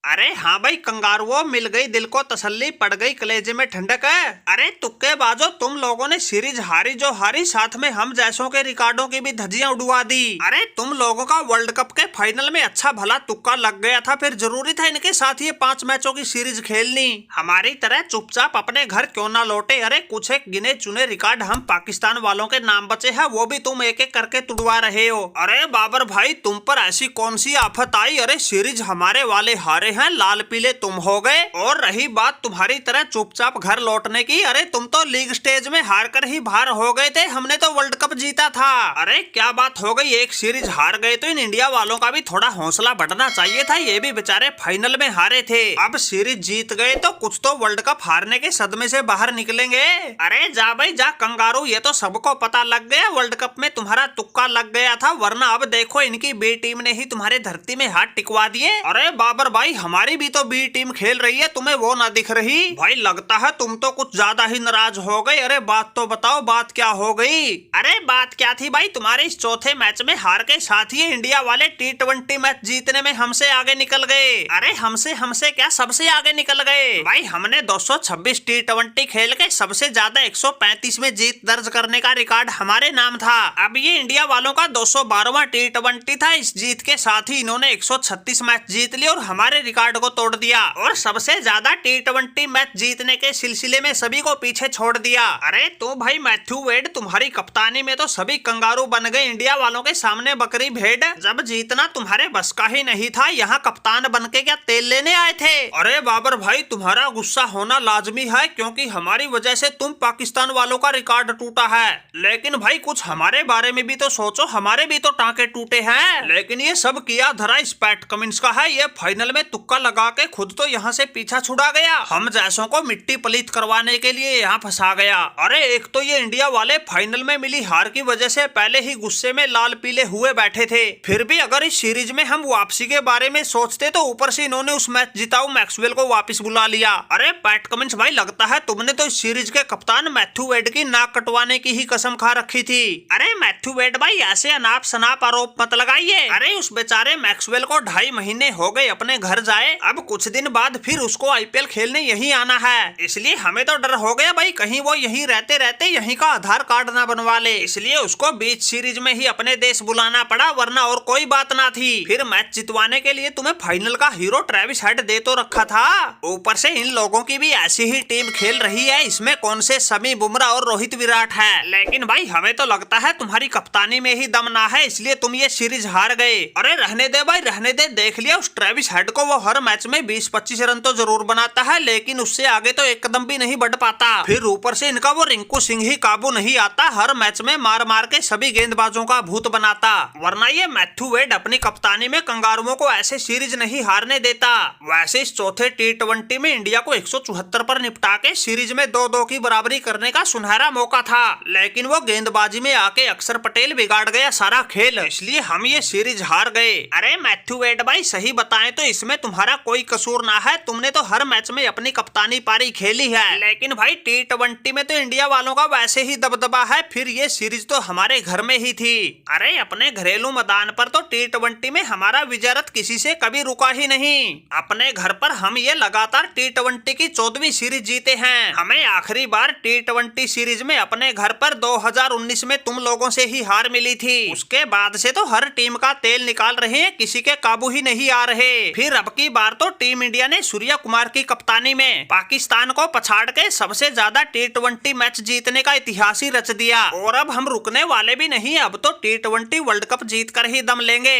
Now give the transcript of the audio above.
अरे हाँ भाई, कंगारुओ मिल गई दिल को तसल्ली, पड़ गई कलेजे में ठंडक है। अरे तुक्के बाजो, तुम लोगों ने सीरीज हारी जो हारी, साथ में हम जैसों के रिकॉर्डों की भी धज्जियां उड़वा दी। अरे तुम लोगों का वर्ल्ड कप के फाइनल में अच्छा भला तुक्का लग गया था, फिर जरूरी था इनके साथ ये 5 मैचों की सीरीज खेलनी। हमारी तरह चुपचाप अपने घर क्यों ना लौटे। अरे कुछ एक गिने चुने रिकॉर्ड हम पाकिस्तान वालों के नाम बचे हैं, वो भी तुम एक एक करके तुड़वा रहे हो। अरे बाबर भाई, तुम पर ऐसी कौन सी आफत आई? अरे सीरीज हमारे वाले हारे हैं, लाल पीले तुम हो गए। और रही बात तुम्हारी तरह चुपचाप घर लौटने की, अरे तुम तो लीग स्टेज में हार कर ही बाहर हो गए थे, हमने तो वर्ल्ड कप जीता था। अरे क्या बात हो गई, एक सीरीज हार गए तो इन इंडिया वालों का भी थोड़ा हौसला बढ़ना चाहिए था, ये भी बेचारे फाइनल में हारे थे। अब सीरीज जीत गए तो कुछ तो वर्ल्ड कप हारने के सदमे से बाहर निकलेंगे। अरे जा भाई जा कंगारू, ये तो सबको पता लग गया वर्ल्ड कप में तुम्हारा तुक्का लग गया था, वरना अब देखो इनकी बी टीम ने ही तुम्हारे धरती में हाथ टिकवा दिए। अरे बाबर भाई, हमारी भी तो बी टीम खेल रही है, तुम्हें वो ना दिख रही? भाई लगता है तुम तो कुछ ज्यादा ही नाराज हो गए। अरे बात तो बताओ, बात क्या हो गई? अरे बात क्या थी भाई, तुम्हारे इस चौथे मैच में हार के साथ ही इंडिया वाले T20 मैच जीतने में हमसे आगे निकल गए। अरे हमसे हमसे क्या, सबसे आगे निकल गए भाई। हमने 226 T20 खेल के सबसे ज्यादा 135 में जीत दर्ज करने का रिकॉर्ड हमारे नाम था। अब ये इंडिया वालों का 212वां T20 था। इस जीत के साथ ही इन्होंने 136 मैच जीत लिए और हमारे रिकॉर्ड को तोड़ दिया, और सबसे ज्यादा T20 मैच जीतने के सिलसिले में सभी को पीछे छोड़ दिया। अरे तो भाई मैथ्यू वेड, तुम्हारी कप्तानी में तो सभी कंगारू बन गए, इंडिया वालों के सामने बकरी भेड़। जब जीतना तुम्हारे बस का ही नहीं था, यहाँ कप्तान बन के क्या तेल लेने आए थे? अरे बाबर भाई, तुम्हारा गुस्सा होना लाजमी है, क्योंकि हमारी वजह से तुम पाकिस्तान वालों का रिकॉर्ड टूटा है। लेकिन भाई कुछ हमारे बारे में भी तो सोचो, हमारे भी तो टांके टूटे हैं। लेकिन ये सब किया धरा इस पैट कमिंस का है, ये फाइनल में तुक्का लगा के खुद तो यहाँ से पीछा छुड़ा गया, हम जैसों को मिट्टी पलीत करवाने के लिए यहाँ फंसा गया। अरे एक तो ये इंडिया वाले फाइनल में मिली हार की वजह से पहले ही गुस्से में लाल पीले हुए बैठे थे, फिर भी अगर इस सीरीज में हम वापसी के बारे में सोचते तो ऊपर से इन्होंने उस मैच जिताऊ मैक्सवेल को वापस बुला लिया। अरे पैट कमिंस भाई, लगता है तुमने तो इस सीरीज के कप्तान मैथ्यू वेड की नाक कटवाने की ही कसम खा रखी थी। अरे मैथ्यू वेड भाई, ऐसे अनाप शनाप आरोप मत लगाइए। अरे उस बेचारे मैक्सवेल को 2.5 महीने हो गए अपने घर जाए, अब कुछ दिन बाद फिर उसको आईपीएल खेलने यही आना है, इसलिए हमें तो डर हो गया भाई कहीं वो यहीं रहते रहते यहीं का आधार कार्ड ना बनवा ले, इसलिए उसको बीच सीरीज में ही अपने देश बुलाना पड़ा, वरना और कोई बात ना थी। फिर मैच जितवाने के लिए तुम्हें फाइनल का हीरो ट्रेविस हेड दे तो रखा था, ऊपर से इन लोगों की भी ऐसी ही टीम खेल रही है, इसमें कौन से शमी बुमराह और रोहित विराट है। लेकिन भाई हमें तो लगता है तुम्हारी कप्तानी में ही दम ना है, इसलिए तुम ये सीरीज हार गए। अरे रहने दे भाई रहने दे, देख लिया उस ट्रेविस हेड को, वो हर मैच में 20-25 रन तो जरूर बनाता है, लेकिन उससे आगे तो एक कदम भी नहीं बढ़ पाता। फिर ऊपर से इनका वो रिंकू सिंह ही काबू नहीं आता, हर मैच में मार मार के सभी गेंदबाजों का भूत बनाता, वरना ये मैथ्यू वेड अपनी कप्तानी में कंगारुओं को ऐसे सीरीज नहीं हारने देता। वैसे इस चौथे T20 में इंडिया को 174 पर निपटा के सीरीज में 2-2 की बराबरी करने का सुनहरा मौका था, लेकिन वो गेंदबाजी में आके अक्षर पटेल बिगाड़ गया सारा खेल, इसलिए हम ये सीरीज हार गए। अरे मैथ्यू वेड भाई, सही बताएं तो इसमें तुम्हारा कोई कसूर ना है, तुमने तो हर मैच में अपनी कप्तानी पारी खेली है, लेकिन भाई T20 में तो इंडिया वालों का वैसे ही दबदबा है, फिर ये सीरीज तो हमारे घर में ही थी। अरे अपने घरेलू मैदान पर तो T20 में हमारा विजय रथ किसी से कभी रुका ही नहीं, अपने घर पर हम ये लगातार T20 की 14वीं सीरीज जीते हैं। हमें आखिरी बार T20 सीरीज में अपने घर पर 2019 में तुम लोगों से ही हार मिली थी, उसके बाद से तो हर टीम का तेल निकाल रहे हैं, किसी के काबू ही नहीं आ रहे। फिर अब की बार तो टीम इंडिया ने सूर्या कुमार की कप्तानी में पाकिस्तान को पछाड़ के सबसे ज्यादा T20 मैच जीतने का इतिहास ही रच दिया, और अब हम रुकने वाले भी नहीं, अब तो T20 वर्ल्ड कप जीत कर ही दम लेंगे।